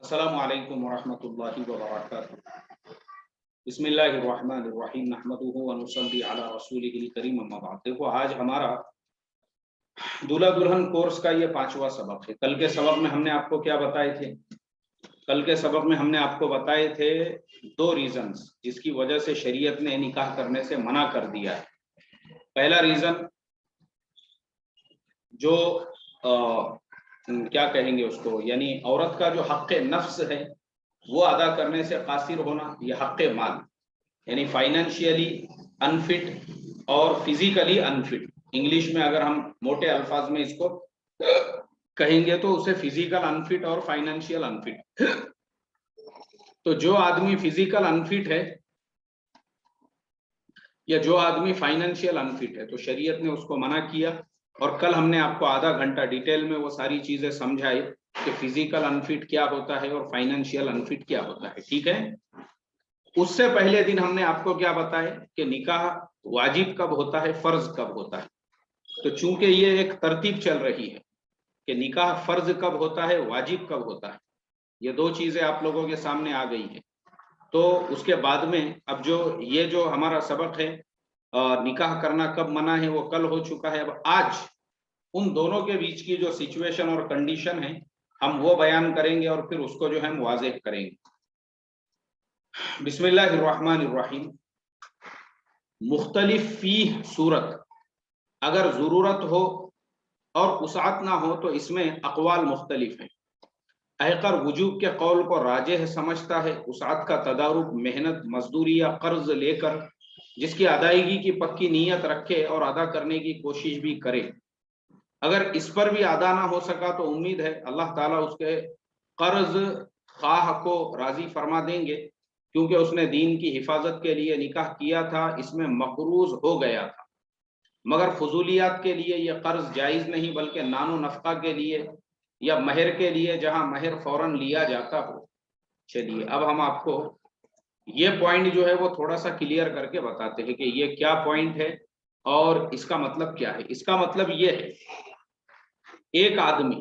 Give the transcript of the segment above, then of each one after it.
अस्सलामु अलैकुम वरहमतुल्लाहि वबरकातुहू। बिस्मिल्लाहिर्रहमानिर्रहीम नहमदुहु व नुसल्ली अला रसूलिहिल करीम अम्मा बाद। देखो, आज हमारा दूल्हा दुल्हन कोर्स का ये 5वां सबक है। कल के सबक में हमने आपको क्या बताए थे? कल के सबक में हमने आपको बताए थे 2 रीजंस जिसकी वजह से शरीयत ने निकाह करने से मना कर दिया है। पहला रीजन जो क्या कहेंगे उसको, यानी औरत का जो हक़ नफ्स है वो अदा करने से कासिर होना, यह हक़ माल यानी फाइनेंशियली अनफिट और फिजिकली अनफिट। इंग्लिश में अगर हम मोटे अल्फाज में इसको कहेंगे तो उसे फिजिकल अनफिट और फाइनेंशियल अनफिट। तो जो आदमी फिजिकल अनफिट है या जो आदमी फाइनेंशियल अनफिट है तो शरीयत ने उसको मना किया। और कल हमने आपको आधा घंटा डिटेल में वो सारी चीजें समझाई कि फिजिकल अनफिट क्या होता है और फाइनेंशियल अनफिट क्या होता है। ठीक है, उससे पहले दिन हमने आपको क्या बताया कि निकाह वाजिब कब होता है, फर्ज कब होता है। तो चूंकि ये एक तरतीब चल रही है कि निकाह फर्ज कब होता है, वाजिब कब होता है, ये 2 चीजें आप लोगों के सामने आ गई है। तो उसके बाद में अब जो हमारा सबक है निकाह करना कब मना है वो कल हो चुका है। अब आज उन दोनों के बीच की जो सिचुएशन और कंडीशन है हम वो बयान करेंगे और फिर उसको जो है हम वाज़ेह करेंगे। बिस्मिल्लाहिर्रहमानिर्रहीम। मुख्तलिफ फी सूरत, अगर ज़रूरत हो और उसात ना हो तो इसमें अक़वाल मुख्तलिफ हैं। अहकर वजूब के कौल को राजेह समझता है। उसात का तदारुक मेहनत मजदूरी या कर्ज लेकर जिसकी अदायगी की पक्की नीयत रखे और अदा करने की कोशिश भी करे। अगर इस पर भी अदा ना हो सका तो उम्मीद है अल्लाह ताला उसके कर्ज खाह को राजी फरमा देंगे, क्योंकि उसने दीन की हिफाजत के लिए निकाह किया था, इसमें मकरूज हो गया था। मगर फजूलियात के लिए यह कर्ज जायज़ नहीं, बल्कि नानो नफ़क़ा के लिए या महर के लिए, जहां महर फौरन लिया जाता हो। चलिए अब हम आपको ये पॉइंट जो है वो थोड़ा सा क्लियर करके बताते हैं कि ये क्या पॉइंट है और इसका मतलब क्या है। इसका मतलब ये है, एक आदमी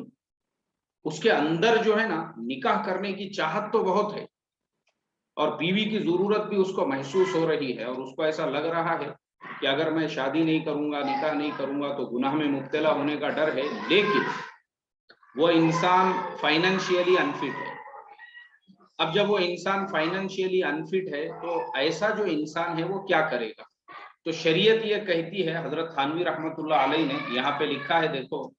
उसके अंदर जो है ना निकाह करने की चाहत तो बहुत है और बीवी की जरूरत भी उसको महसूस हो रही है और उसको ऐसा लग रहा है कि अगर मैं शादी नहीं करूंगा, निकाह नहीं करूंगा तो गुनाह में मुब्तला होने का डर है। लेकिन वो इंसान फाइनेंशियली अनफिट है। अब जब वो इंसान फाइनेंशियली अनफिट है तो ऐसा जो इंसान है वो क्या करेगा? तो शरीयत ये कहती है, हजरत थानवी रहमतुल्लाह अलैह ने यहाँ पे लिखा है, देखो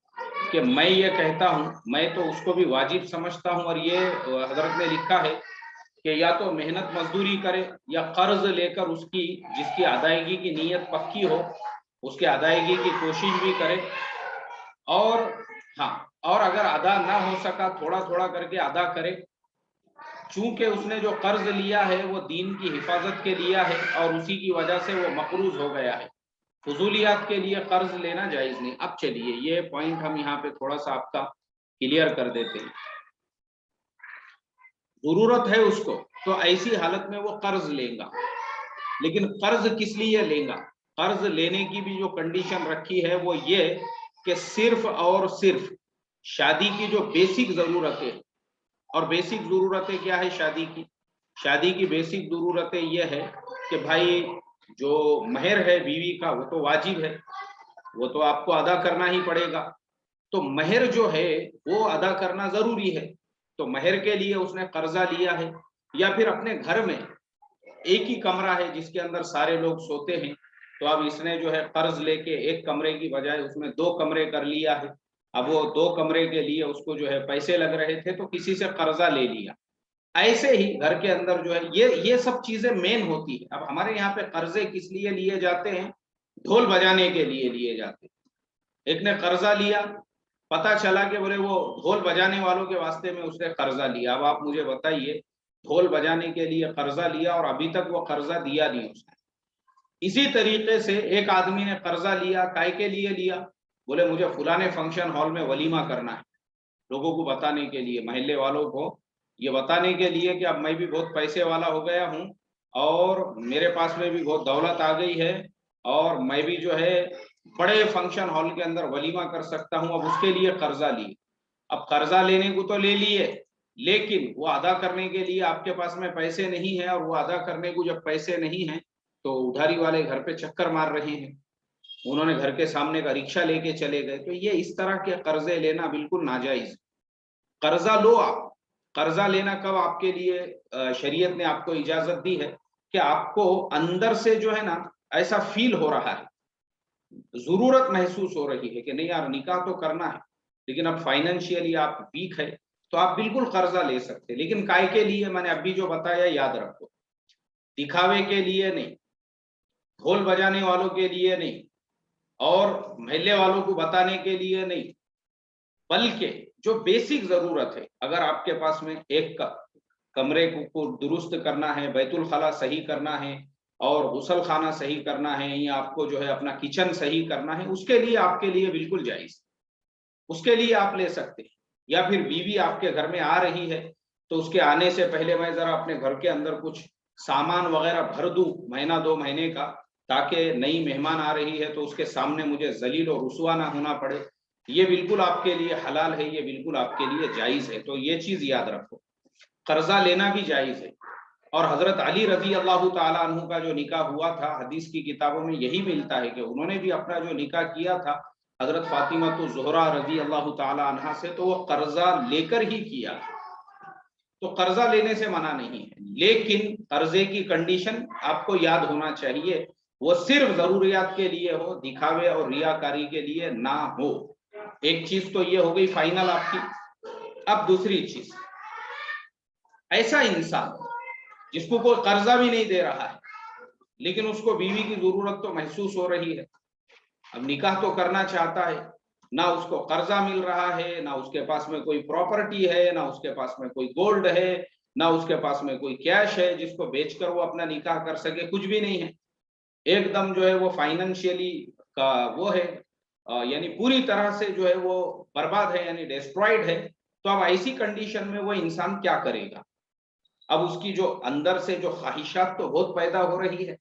कि मैं ये कहता हूँ, मैं तो उसको भी वाजिब समझता हूँ और ये हजरत ने लिखा है कि या तो मेहनत मजदूरी करे या कर्ज लेकर उसकी जिसकी अदायगी की नीयत पक्की हो उसके अदायगी की कोशिश भी करे। और हाँ, और अगर अदा ना हो सका थोड़ा थोड़ा करके अदा करे, चूंकि उसने जो कर्ज लिया है वो दीन की हिफाजत के लिया है और उसी की वजह से वो मकरूज हो गया है। फजूलियात के लिए कर्ज लेना जायज नहीं। अब चलिए ये पॉइंट हम यहाँ पे थोड़ा सा आपका क्लियर कर देते हैं। जरूरत है उसको तो ऐसी हालत में वो कर्ज लेगा, लेकिन कर्ज किस लिए लेगा? कर्ज लेने की भी जो कंडीशन रखी है वो ये कि सिर्फ और सिर्फ शादी की जो बेसिक जरूरतें, और बेसिक जरूरतें क्या है शादी की? शादी की बेसिक जरूरतें ये है कि भाई जो महर है बीवी का वो तो वाजिब है, वो तो आपको अदा करना ही पड़ेगा। तो महर जो है वो अदा करना जरूरी है। तो महर के लिए उसने कर्जा लिया है, या फिर अपने घर में एक ही कमरा है जिसके अंदर सारे लोग सोते हैं, तो अब इसने जो है कर्ज लेके एक कमरे की बजाय उसमें 2 कमरे कर लिया है। अब वो 2 कमरे के लिए उसको जो है पैसे लग रहे थे तो किसी से कर्जा ले लिया। ऐसे ही घर के अंदर जो है ये सब चीजें मेन होती है। अब हमारे यहाँ पे कर्जे किस लिए लिए जाते हैं? ढोल बजाने के लिए लिए जाते हैं। एक ने कर्जा लिया, पता चला कि बोले वो ढोल बजाने वालों के वास्ते में उसने कर्जा लिया। अब आप मुझे बताइए, ढोल बजाने के लिए कर्जा लिया और अभी तक वो कर्जा दिया नहीं उसने। इसी तरीके से एक आदमी ने कर्जा लिया, काय के लिए लिया? बोले मुझे फलाने फंक्शन हॉल में वलीमा करना है, लोगों को बताने के लिए, महल्ले वालों को ये बताने के लिए कि अब मैं भी बहुत पैसे वाला हो गया हूँ और मेरे पास में भी बहुत दौलत आ गई है और मैं भी जो है बड़े फंक्शन हॉल के अंदर वलीमा कर सकता हूँ। अब उसके लिए कर्जा लिए। अब कर्जा लेने को तो ले लिए, لیکن وہ ادا کرنے کے لیے آپ کے پاس میں پیسے نہیں ہیں، اور وہ ادا کرنے کو جب پیسے نہیں ہیں تو ادھاری والے گھر پہ چکر مار رہے ہیں، انہوں نے گھر کے سامنے کا رکشہ لے کے چلے گئے، تو یہ اس طرح کے قرضے لینا بالکل ناجائز۔ قرضہ لو آپ، قرضہ لینا کب آپ کے لیے شریعت نے آپ کو اجازت دی ہے کہ آپ کو اندر سے جو ہے نا ایسا فیل ہو رہا ہے، ضرورت محسوس ہو رہی ہے کہ نہیں یار نکاح تو کرنا ہے، لیکن اب فائنینشیلی آپ ویک ہے، تو آپ بالکل قرضہ لے سکتے، لیکن کائے کے لیے؟ میں نے ابھی جو بتایا یاد رکھو، دکھاوے کے لیے نہیں، ڈھول بجانے والوں کے لیے نہیں، اور محلے والوں کو بتانے کے لیے نہیں، بلکہ جو بیسک ضرورت ہے، اگر آپ کے پاس میں ایک کمرے کو درست کرنا ہے، بیت الخلا صحیح کرنا ہے، اور غسل خانہ صحیح کرنا ہے، یا آپ کو جو ہے اپنا کچن صحیح کرنا ہے، اس کے لیے آپ کے لیے بالکل جائز، اس کے لیے آپ لے سکتے ہیں۔ یا پھر بیوی آپ کے گھر میں آ رہی ہے تو اس کے آنے سے پہلے میں ذرا اپنے گھر کے اندر کچھ سامان وغیرہ بھر دوں مہینہ 2 مہینے کا، تاکہ نئی مہمان آ رہی ہے تو اس کے سامنے مجھے ذلیل و رسوا نہ ہونا پڑے، یہ بالکل آپ کے لیے حلال ہے، یہ بالکل آپ کے لیے جائز ہے۔ تو یہ چیز یاد رکھو، قرضہ لینا بھی جائز ہے۔ اور حضرت علی رضی اللہ تعالیٰ عنہ کا جو نکاح ہوا تھا، حدیث کی کتابوں میں یہی ملتا ہے کہ انہوں نے بھی اپنا جو نکاح کیا تھا حضرت فاطمہ الزہرا رضی اللہ تعالیٰ عنہ سے، تو وہ قرضہ لے کر ہی کیا، تو قرضہ لینے سے منع نہیں ہے، لیکن قرضے کی کنڈیشن آپ کو یاد ہونا چاہیے، وہ صرف ضروریات کے لیے ہو، دکھاوے اور ریاکاری کے لیے نہ ہو۔ ایک چیز تو یہ ہو گئی فائنل آپ کی۔ اب دوسری چیز، ایسا انسان جس کو کوئی قرضہ بھی نہیں دے رہا ہے لیکن اس کو بیوی کی ضرورت تو محسوس ہو رہی ہے، اب نکاح تو کرنا چاہتا ہے، نہ اس کو قرضہ مل رہا ہے، نہ اس کے پاس میں کوئی پراپرٹی ہے، نہ اس کے پاس میں کوئی گولڈ ہے، نہ اس کے پاس میں کوئی کیش ہے جس کو بیچ کر وہ اپنا نکاح کر سکے، کچھ بھی نہیں ہے، ایک دم جو ہے وہ فائنینشیلی کا وہ ہے، یعنی پوری طرح سے جو ہے وہ برباد ہے، یعنی ڈسٹرائڈ ہے۔ تو اب ایسی کنڈیشن میں وہ انسان کیا کرے گا؟ اب اس کی جو اندر سے جو خواہشات تو بہت پیدا ہو رہی ہے،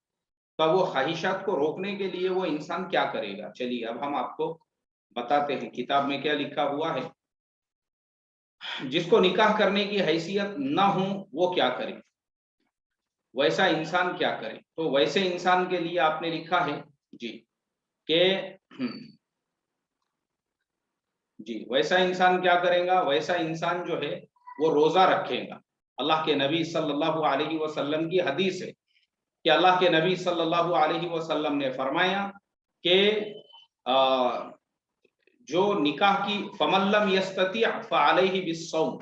تو وہ خواہشات کو روکنے کے لیے وہ انسان کیا کرے گا؟ چلیے اب ہم آپ کو بتاتے ہیں کتاب میں کیا لکھا ہوا ہے۔ جس کو نکاح کرنے کی حیثیت نہ ہو وہ کیا کرے، ویسا انسان کیا کرے؟ تو ویسے انسان کے لیے آپ نے لکھا ہے کہ ویسا انسان کیا کرے گا؟ ویسا انسان جو ہے وہ روزہ رکھے گا۔ اللہ کے نبی صلی اللہ علیہ وسلم کی حدیث ہے کہ اللہ کے نبی صلی اللہ علیہ وسلم نے فرمایا کہ جو نکاح کی فمن لم یستطیع فعلیہ بالصوم،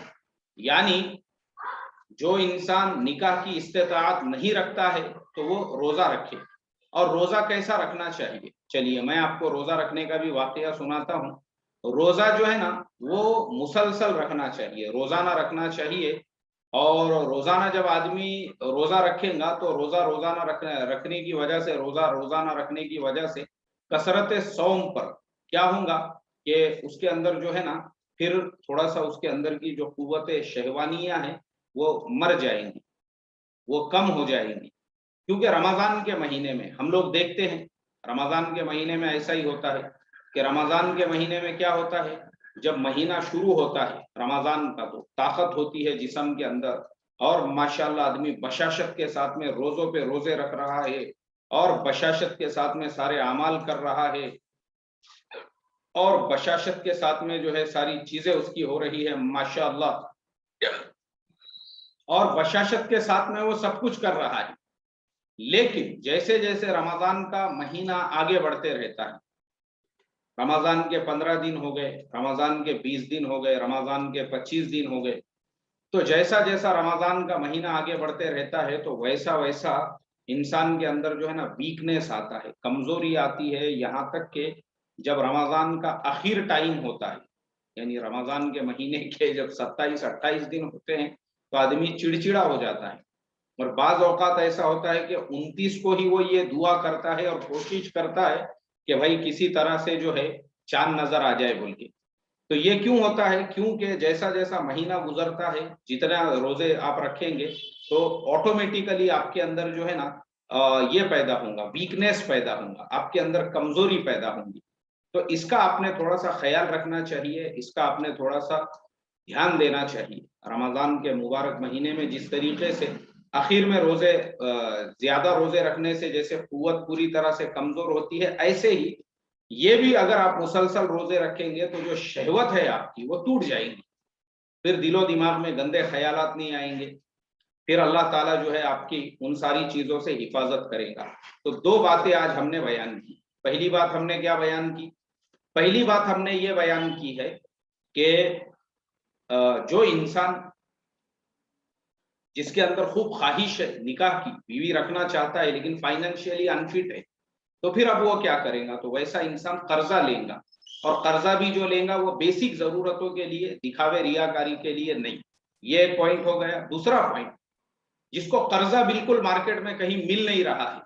یعنی جو انسان نکاح کی استطاعت نہیں رکھتا ہے تو وہ روزہ رکھے۔ اور روزہ کیسا رکھنا چاہیے؟ چلیے میں آپ کو روزہ رکھنے کا بھی واقعہ سناتا ہوں۔ روزہ جو ہے نا وہ مسلسل رکھنا چاہیے، روزانہ رکھنا چاہیے، اور روزانہ جب آدمی روزہ رکھے گا تو روزانہ رکھنے کی وجہ سے، روزانہ رکھنے کی وجہ سے کثرت صوم پر کیا ہوگا کہ اس کے اندر جو ہے نا پھر تھوڑا سا اس کے اندر کی جو قوت شہوانیہ ہیں وہ مر جائیں گی، وہ کم ہو جائیں گی، کیونکہ رمضان کے مہینے میں ہم لوگ دیکھتے ہیں، رمضان کے مہینے میں ایسا ہی ہوتا ہے کہ رمضان کے مہینے میں کیا ہوتا ہے، جب مہینہ شروع ہوتا ہے رمضان کا تو طاقت ہوتی ہے جسم کے اندر، اور ماشاءاللہ آدمی بشاشت کے ساتھ میں روزوں پہ روزے رکھ رہا ہے، اور بشاشت کے ساتھ میں سارے اعمال کر رہا ہے، اور بشاشت کے ساتھ میں جو ہے ساری چیزیں اس کی ہو رہی ہے ماشاءاللہ، اور بشاشت کے ساتھ میں وہ سب کچھ کر رہا ہے۔ لیکن جیسے جیسے رمضان کا مہینہ آگے بڑھتے رہتا ہے، رمضان کے 15 دن ہو گئے، رمضان کے 20 دن ہو گئے، رمضان کے 25 دن ہو گئے، تو جیسا جیسا رمضان کا مہینہ آگے بڑھتے رہتا ہے تو ویسا ویسا انسان کے اندر جو ہے نا ویکنیس آتا ہے، کمزوری آتی ہے، یہاں تک کہ جب رمضان کا آخر ٹائم ہوتا ہے، یعنی رمضان کے مہینے کے جب 27-28 دن ہوتے ہیں تو آدمی چڑچڑا ہو جاتا ہے، اور بعض اوقات ایسا ہوتا ہے کہ 29 کو ہی وہ یہ دعا کرتا ہے اور کوشش کرتا ہے کہ بھائی کسی طرح سے جو ہے چاند نظر آ جائے بول کے۔ تو یہ کیوں ہوتا ہے؟ کیونکہ جیسا جیسا مہینہ گزرتا ہے، جتنا روزے آپ رکھیں گے تو آٹومیٹیکلی آپ کے اندر جو ہے نا یہ پیدا ہوگا، ویکنیس پیدا ہوگا، آپ کے اندر کمزوری پیدا ہوگی۔ تو اس کا آپ نے تھوڑا سا خیال رکھنا چاہیے، اس کا آپ نے تھوڑا سا ध्यान देना चाहिए। रमजान के मुबारक महीने में जिस तरीके से आखिर में रोजे ज्यादा रोजे रखने से जैसे कुव्वत पूरी तरह से कमजोर होती है, ऐसे ही ये भी अगर आप मुसलसल रोजे रखेंगे तो जो शहवत है आपकी वो टूट जाएगी, फिर दिलो दिमाग में गंदे ख्यालात नहीं आएंगे, फिर अल्लाह ताला जो है आपकी उन सारी चीजों से हिफाजत करेगा। तो दो बातें आज हमने बयान की। पहली बात हमने क्या बयान की? पहली बात हमने ये बयान की है कि जो इंसान जिसके अंदर खूब ख्वाहिश है निकाह की, बीवी रखना चाहता है लेकिन फाइनेंशियली अनफिट है, तो फिर अब वो क्या करेगा? तो वैसा इंसान कर्जा लेगा, और कर्जा भी जो लेगा वो बेसिक जरूरतों के लिए, दिखावे रियाकारी के लिए नहीं। ये एक पॉइंट हो गया। दूसरा पॉइंट, जिसको कर्जा बिल्कुल मार्केट में कहीं मिल नहीं रहा है,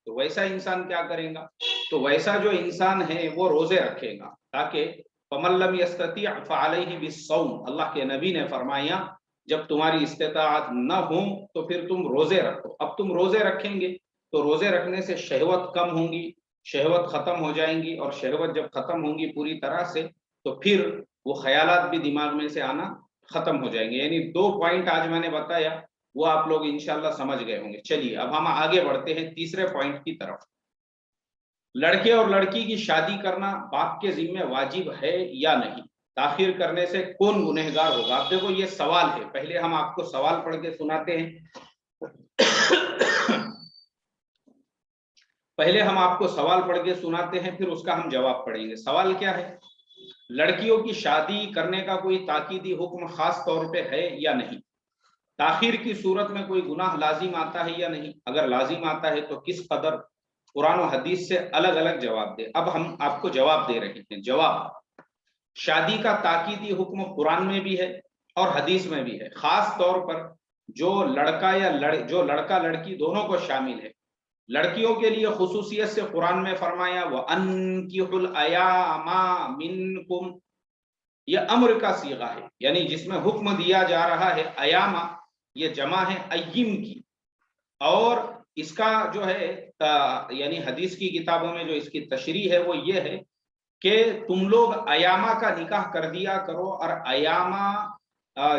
तो वैसा इंसान क्या करेगा? तो वैसा जो इंसान है वो रोजे रखेगा, ताकि फमल्लम यस्तती फअलैहि बिस्सौम, अल्लाह के नबी ने फरमाया जब तुम्हारी इस्तिताअत न हो तो फिर तुम रोजे रखो। अब तुम रोजे रखेंगे तो रोजे रखने से शहवत कम होंगी, शहवत खत्म हो जाएंगी, और शहवत जब खत्म होंगी पूरी तरह से तो फिर वो ख्यालात भी दिमाग में से आना खत्म हो जाएंगे। यानी दो पॉइंट आज मैंने बताया, वो आप लोग इंशाल्लाह समझ गए होंगे। चलिए अब हम आगे बढ़ते हैं तीसरे पॉइंट की तरफ। लड़के और लड़की की शादी करना बाप के जिम्मे वाजिब है या नहीं? ताखिर करने से कौन गुनहगार होगा? अब देखो ये सवाल है, पहले हम आपको सवाल पढ़ के सुनाते हैं। पहले हम आपको सवाल पढ़ के सुनाते हैं, फिर उसका हम जवाब पढ़ेंगे। सवाल क्या है? लड़कियों की शादी करने का कोई ताकीदी हुक्म खास तौर पे है या नहीं? ताखिर की सूरत में कोई गुनाह लाजिम आता है या नहीं? अगर लाजिम आता है तो किस कदर? कुरान और हदीस से अलग अलग जवाब दे। अब हम आपको जवाब दे रहे हैं। जवाब, शादी का ताकीदी हुक्म कुरान में भी है और हदीस में भी है, खास तौर पर जो लड़का या जो लड़का लड़की दोनों को शामिल है। लड़कियों के लिए खुसूसियत से कुरान में फरमाया व अनकिहुल अयामा मिनकुम, यह अम्र का सीगा है, यानी जिसमें हुक्म दिया जा रहा है। अयामा ये जमा है अय्यिम की, और इसका जो है यानी हदीस की किताबों में जो इसकी तशरीह है वो ये है कि तुम लोग अयामा का निकाह कर दिया करो। और अयामा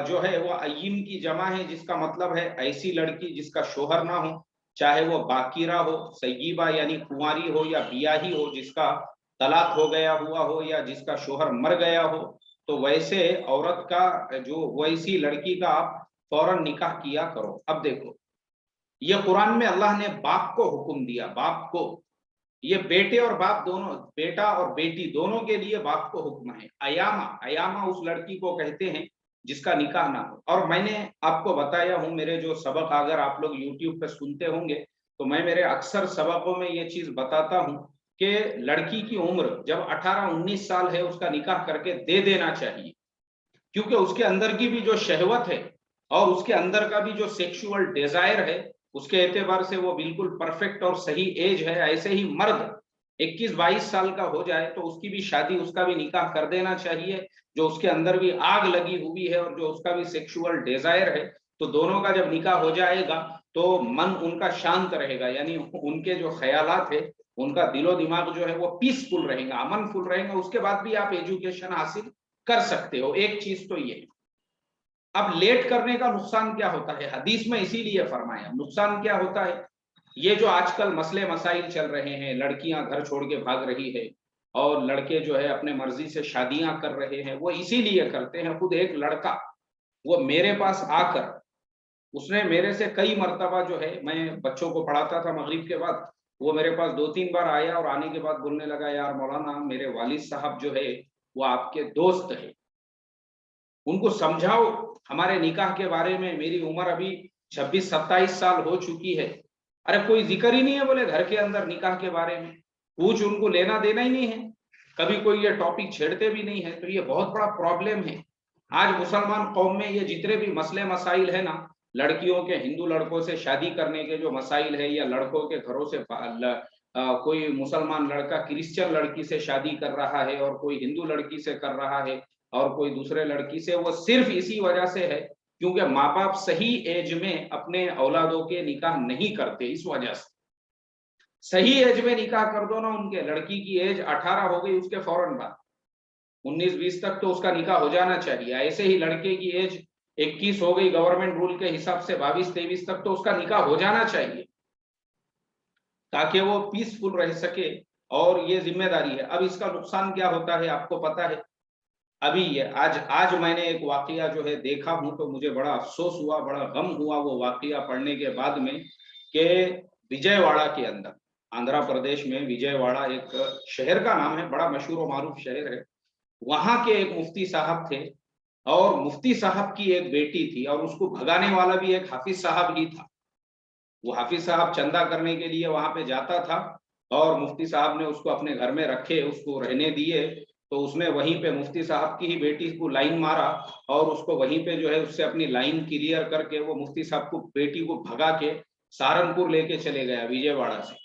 जो है वो अय्यिम की जमा है, जिसका मतलब है ऐसी लड़की जिसका शोहर ना हो, चाहे वो बाकिरा हो, सय्यिबा यानी कुंवारी हो, या बियाही हो जिसका तलाक हो गया हुआ हो, या जिसका शोहर मर गया हो। तो वैसे औरत का जो वैसी लड़की का आप फौरन निकाह किया करो। अब देखो, ये कुरान में अल्लाह ने बाप को हुक्म दिया, बाप को। ये बेटे और बाप दोनों, बेटा और बेटी दोनों के लिए बाप को हुक्म है। अयामा, अयामा उस लड़की को कहते हैं जिसका निकाह ना हो। और मैंने आपको बताया हूं, मेरे जो सबक अगर आप लोग यूट्यूब पे सुनते होंगे तो मैं मेरे अक्सर सबकों में ये चीज बताता हूं कि लड़की की उम्र जब 18-19 साल है उसका निकाह करके दे देना चाहिए, क्योंकि उसके अंदर की भी जो शहवत है और उसके अंदर का भी जो सेक्सुअल डिजायर है, उसके एतबार से वो बिल्कुल परफेक्ट और सही एज है। ऐसे ही मर्द 21-22 साल का हो जाए तो उसकी भी शादी, उसका भी निकाह कर देना चाहिए। जो उसके अंदर भी आग लगी हुई है और जो उसका भी सेक्सुअल डिजायर है, तो दोनों का जब निकाह हो जाएगा तो मन उनका शांत रहेगा, यानी उनके जो ख्यालात है, उनका दिलो दिमाग जो है वो पीसफुल रहेगा, अमनफुल रहेगा। उसके बाद भी आप एजुकेशन हासिल कर सकते हो। एक चीज तो ये। अब लेट करने का नुकसान क्या होता है? हदीस में इसीलिए फरमाया। नुकसान क्या होता है? ये जो आजकल मसले मसाइल चल रहे हैं, लड़कियां घर छोड़ के भाग रही है और लड़के जो है अपने मर्जी से शादियां कर रहे हैं, वो इसीलिए करते हैं। खुद एक लड़का वो मेरे पास आकर, उसने मेरे से कई मर्तबा जो है, मैं बच्चों को पढ़ाता था मगरिब के बाद, वो मेरे पास 2-3 बार आया और आने के बाद बोलने लगा, यार मौलाना मेरे वालिद साहब जो है वो आपके दोस्त है, उनको समझाओ हमारे निकाह के बारे में। मेरी उम्र अभी 26-27 साल हो चुकी है। अरे कोई जिक्र ही नहीं है बोले घर के अंदर निकाह के बारे में, कुछ उनको लेना देना ही नहीं है, कभी कोई ये टॉपिक छेड़ते भी नहीं है। तो ये बहुत बड़ा प्रॉब्लम है। आज मुसलमान कौम में ये जितने भी मसले मसाइल है ना, लड़कियों के हिंदू लड़कों से शादी करने के जो मसाइल है, या लड़कों के घरों से कोई मुसलमान लड़का क्रिश्चियन लड़की से शादी कर रहा है और कोई हिंदू लड़की से कर रहा है और कोई दूसरे लड़की से, वो सिर्फ इसी वजह से है क्योंकि माँ बाप सही एज में अपने औलादों के निकाह नहीं करते। इस वजह से सही एज में निकाह कर दो ना उनके, लड़की की एज 18 हो गई उसके फौरन बाद, 19-20 तक तो उसका निकाह हो जाना चाहिए। ऐसे ही लड़के की एज 21 हो गई गवर्नमेंट रूल के हिसाब से, 22-23 तक तो उसका निकाह हो जाना चाहिए, ताकि वो पीसफुल रह सके। और ये जिम्मेदारी है। अब इसका नुकसान क्या होता है आपको पता है। अभी ये आज मैंने एक वाकया जो है देखा हूं, तो मुझे बड़ा अफसोस हुआ, बड़ा गम हुआ वो वाकया पढ़ने के बाद में, कि विजयवाड़ा के अंदर, आंध्र प्रदेश में विजयवाड़ा एक शहर का नाम है, बड़ा मशहूर और मारूफ शहर है। वहां के एक मुफ्ती साहब थे, और मुफ्ती साहब की एक बेटी थी, और उसको भगाने वाला भी एक हाफिज साहब ही था। वो हाफिज साहब चंदा करने के लिए वहां पे जाता था, और मुफ्ती साहब ने उसको अपने घर में रखे, उसको रहने दिए। तो उसने वहीं पे मुफ्ती साहब की ही बेटी को लाइन मारा, और उसको वहीं पे जो है उससे अपनी लाइन क्लियर करके वो मुफ्ती साहब को, बेटी को भगा के सहारनपुर लेके चले गया विजयवाड़ा से।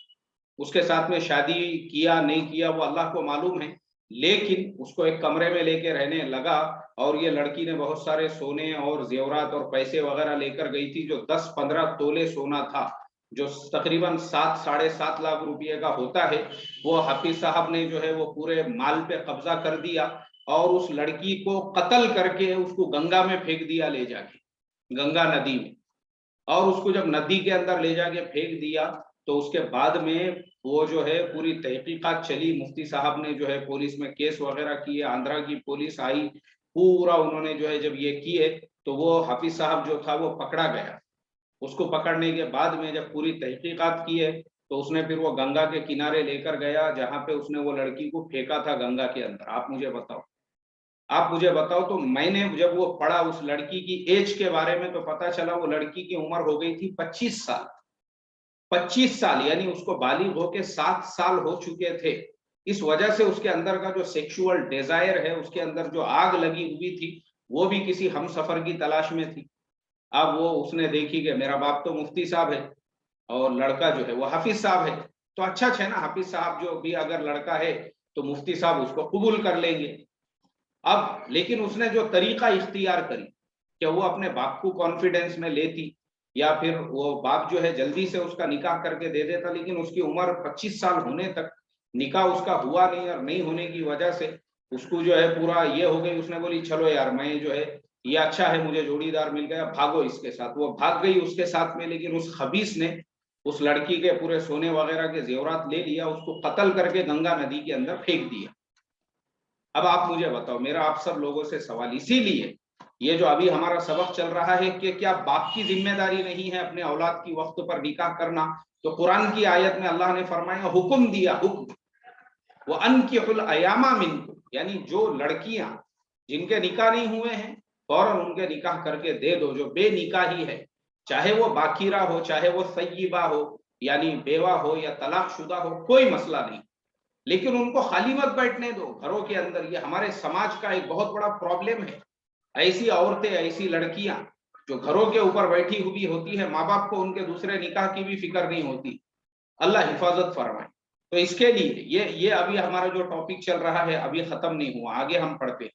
उसके साथ में शादी किया नहीं किया वो अल्लाह को मालूम है, लेकिन उसको एक कमरे में लेके रहने लगा। और ये लड़की ने बहुत सारे सोने और जेवरात और पैसे वगैरह लेकर गई थी, जो 10-15 तोले सोना था, जो तकरीबन 7-7.5 लाख रुपए का होता है। वो हाफिज साहब ने जो है वो पूरे माल पे कब्जा कर दिया, और उस लड़की को कत्ल करके उसको गंगा में फेंक दिया, ले जाके गंगा नदी में। और उसको जब नदी के अंदर ले जाके फेंक दिया, तो उसके बाद में वो जो है पूरी तहकीकात चली। मुफ्ती साहब ने जो है पुलिस में केस वगैरह किए, आंध्रा की पुलिस आई, पूरा उन्होंने जो है जब ये किए, तो वो हाफिज साहब जो था वो पकड़ा गया। उसको पकड़ने के बाद में जब पूरी तहकीकात की है, तो उसने फिर वो गंगा के किनारे लेकर गया, जहां पे उसने वो लड़की को फेंका था गंगा के अंदर। आप मुझे बताओ, तो मैंने जब वो पढ़ा उस लड़की की एज के बारे में, तो पता चला वो लड़की की उम्र हो गई थी 25 साल। 25 साल, यानी उसको बालिग होके 7 साल हो चुके थे। इस वजह से उसके अंदर का जो सेक्सुअल डिजायर है, उसके अंदर जो आग लगी हुई थी, वो भी किसी हम सफर की तलाश में थी। अब वो उसने देखी कि मेरा बाप तो मुफ्ती साहब है, और लड़का जो है वो हाफिज साहब है, तो अच्छा है ना, हाफिज साहब जो भी अगर लड़का है तो मुफ्ती साहब उसको कबूल कर लेंगे। अब लेकिन उसने जो तरीका इख्तियार करी कि वो अपने बाप को कॉन्फिडेंस में लेती, या फिर वो बाप जो है जल्दी से उसका निकाह करके दे देता, लेकिन उसकी उम्र 25 साल होने तक निकाह उसका हुआ नहीं, और नहीं होने की वजह से उसको जो है पूरा ये हो गई। उसने बोली चलो यार, मैं जो है ये अच्छा है, मुझे जोड़ीदार मिल गया, भागो इसके साथ। वो भाग गई उसके साथ में, लेकिन उस खबीस ने उस लड़की के पूरे सोने वगैरह के जेवरात ले लिया, उसको कत्ल करके गंगा नदी के अंदर फेंक दिया। अब आप मुझे बताओ, मेरा आप सब लोगों से सवाल इसीलिए, ये जो अभी हमारा सबक चल रहा है कि क्या बाप की जिम्मेदारी नहीं है अपने औलाद की वक्त पर निकाह करना। तो कुरान की आयत में अल्लाह ने फरमाया, हुक्म दिया, हुक्म, वो अनकिहुल अयामा मिनकुम, यानी जो लड़कियां जिनके निकाह नहीं हुए हैं, फौरन उनके निकाह करके दे दो, जो बेनिकाही है, चाहे वो बाकिरा हो, चाहे वो सय्यिबा हो, यानी बेवा हो या तलाकशुदा हो, कोई मसला नहीं, लेकिन उनको खाली मत बैठने दो घरों के अंदर। ये हमारे समाज का एक बहुत बड़ा प्रॉब्लम है। ऐसी औरतें, ऐसी लड़कियां जो घरों के ऊपर बैठी हुई होती है, माँ बाप को उनके दूसरे निकाह की भी फिक्र नहीं होती। अल्लाह हिफाजत फरमाए। तो इसके लिए ये अभी हमारा जो टॉपिक चल रहा है अभी खत्म नहीं हुआ, आगे हम पढ़ते हैं।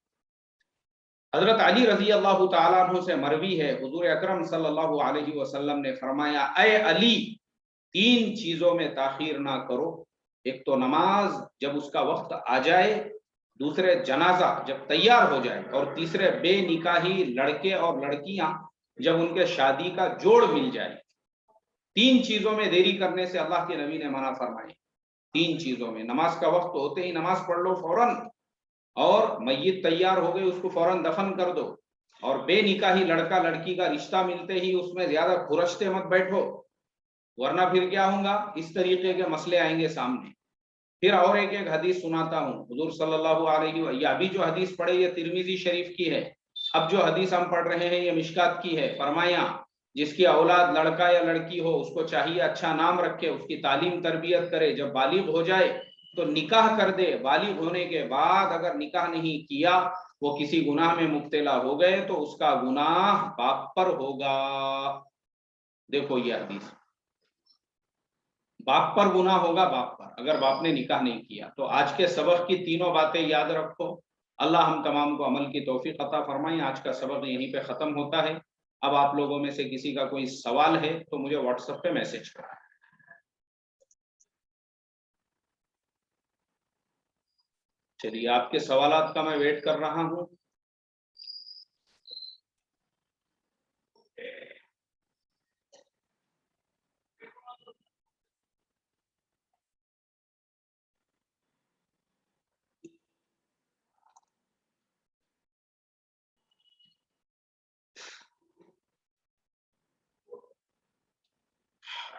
हजरत अली रजी अल्लाह तआला अन्हु से मरवी है, हुजूर अकरम सल्लल्लाहु अलैहि वसल्लम ने फरमाया, ऐ अली, 3 चीजों में ताखीर ना करो। एक तो नमाज जब उसका वक्त आ जाए, दूसरे जनाजा जब तैयार हो जाए, और तीसरे बेनिकाही लड़के और लड़कियां जब उनके शादी का जोड़ मिल जाए। 3 चीजों में देरी करने से अल्लाह के नबी ने मना फरमाए। 3 चीजों में, नमाज का वक्त होते ही नमाज पढ़ लो फौरन, और मैयत तैयार हो गई उसको फौरन दफन कर दो, और बेनिकाही लड़का लड़की का रिश्ता मिलते ही उसमें ज्यादा खुरचते मत बैठो, वरना फिर क्या होगा, इस तरीके के मसले आएंगे सामने। फिर और एक हदीस सुनाता हूँ, हुजूर सल्लल्लाहु अलैहि वसल्लम, ये अभी जो हदीस पढ़े ये तिरमिजी शरीफ की है, अब जो हदीस हम पढ़ रहे हैं ये मिशकात की है। फरमाया, जिसकी औलाद लड़का या लड़की हो, उसको चाहिए अच्छा नाम रखे, उसकी तालीम तरबियत करे, जब बालिग हो जाए तो निकाह कर दे। बालिग होने के बाद अगर निकाह नहीं किया, वो किसी गुनाह में मुब्तला हो गए, तो उसका गुनाह बाप पर होगा। देखो ये हदीस, बाप पर गुनाह होगा, बाप पर, अगर बाप ने निकाह नहीं किया। तो आज के सबक की तीनों बातें याद रखो। अल्लाह हम तमाम को अमल की तौफीक अता फरमाए। आज का सबक यहीं पे खत्म होता है। अब आप लोगों में से किसी का कोई सवाल है तो मुझे व्हाट्सएप पे मैसेज करें। چلیے آپ کے سوالات کا میں ویٹ کر رہا ہوں.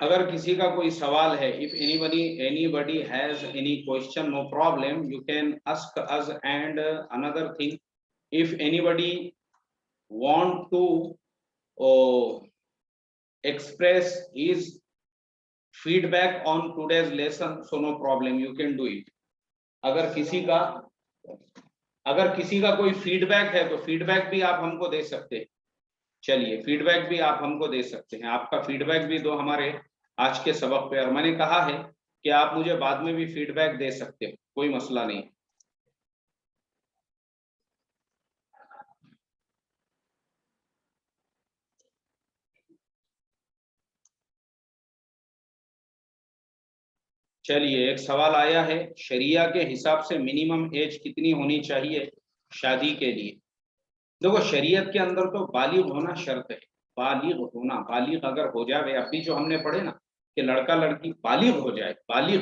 اگر کسی کا کوئی سوال ہے, if anybody has any question, no problem, you can ask us. And another thing, if anybody want to express his feedback on today's lesson, so no problem, you can do it. اگر کسی کا کوئی feed back ہے تو feed back بھی آپ ہم کو دے سکتے ہیں. چلیے فیڈ بیک بھی آپ ہم کو دے سکتے ہیں. آپ کا فیڈ بیک بھی دو ہمارے آج کے سبق پہ. اور میں نے کہا ہے کہ آپ مجھے بعد میں بھی فیڈ بیک دے سکتے ہو, کوئی مسئلہ نہیں. چلیے ایک سوال آیا ہے, شریعہ کے حساب سے منیمم ایج کتنی ہونی چاہیے شادی کے لیے؟ دیکھو شریعت کے اندر تو بالغ ہونا شرط ہے. بالغ ہونا, بالغ اگر ہو جائے, ابھی جو ہم نے پڑھے نا کہ لڑکا لڑکی بالغ ہو جائے, بالغ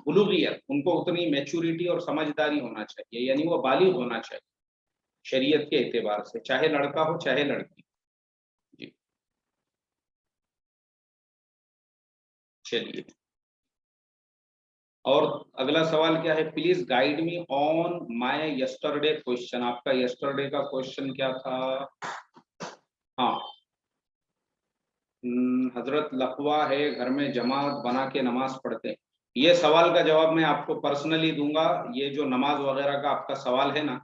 بلوغیت, ان کو اتنی میچورٹی اور سمجھداری ہونا چاہیے, یعنی وہ بالغ ہونا چاہیے شریعت کے اعتبار سے, چاہے لڑکا ہو چاہے لڑکی. جی چلیے, اور اگلا سوال کیا ہے, please guide me on my yesterday question. آپ کا یسٹرڈے کا کوشچن کیا تھا؟ ہاں, حضرت لقوا ہے گھر میں جماعت بنا کے نماز پڑھتے. یہ سوال کا جواب میں آپ کو پرسنلی دوں گا. یہ جو نماز وغیرہ کا آپ کا سوال ہے نا,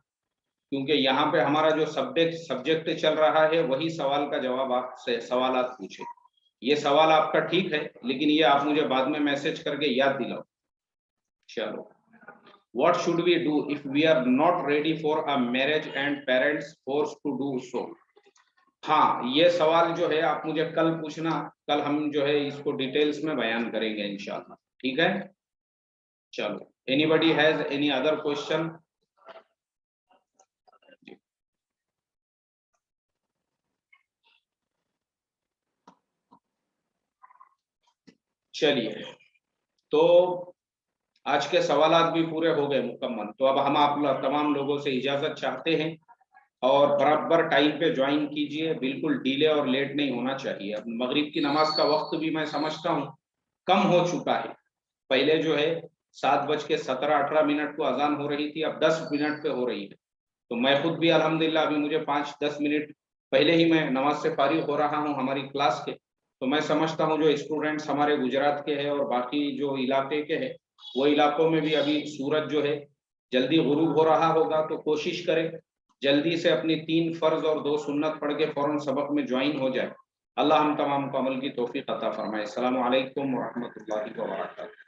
کیونکہ یہاں پہ ہمارا جو سبجیکٹ چل رہا ہے وہی سوال کا جواب آپ سے سوالات پوچھے. یہ سوال آپ کا ٹھیک ہے, لیکن یہ آپ مجھے بعد میں میسج کر کے یاد دلاؤ. چلو, what should we do if we are not ready for a marriage and parents forced to do so? ہاں یہ سوال جو ہے آپ مجھے کل پوچھنا, کل ہم جو ہے اس کو ڈیٹیلز میں بیان کریں گے انشاءاللہ. ٹھیک ہے, چلو. anybody has any other question? چلیے تو آج کے سوالات بھی پورے ہو گئے مکمل. تو اب ہم آپ تمام لوگوں سے اجازت چاہتے ہیں, اور برابر ٹائم پہ جوائن کیجئے, بالکل ڈیلے اور لیٹ نہیں ہونا چاہیے. اب مغرب کی نماز کا وقت بھی میں سمجھتا ہوں کم ہو چکا ہے. پہلے جو ہے 7:17-18 کو اذان ہو رہی تھی, اب 10 منٹ پہ ہو رہی ہے. تو میں خود بھی الحمدللہ ابھی مجھے 5-10 منٹ پہلے ہی میں نماز سے فارغ ہو رہا ہوں ہماری کلاس کے. تو میں سمجھتا ہوں جو اسٹوڈنٹس ہمارے گجرات کے ہیں اور باقی جو علاقے کے ہیں, وہ علاقوں میں بھی ابھی سورج جو ہے جلدی غروب ہو رہا ہوگا. تو کوشش کریں جلدی سے اپنی 3 فرض اور 2 سنت پڑھ کے فوراً سبق میں جوائن ہو جائے. اللہ ہم تمام کو عمل کی توفیق عطا فرمائے. السلام علیکم ورحمۃ اللہ وبرکاتہ.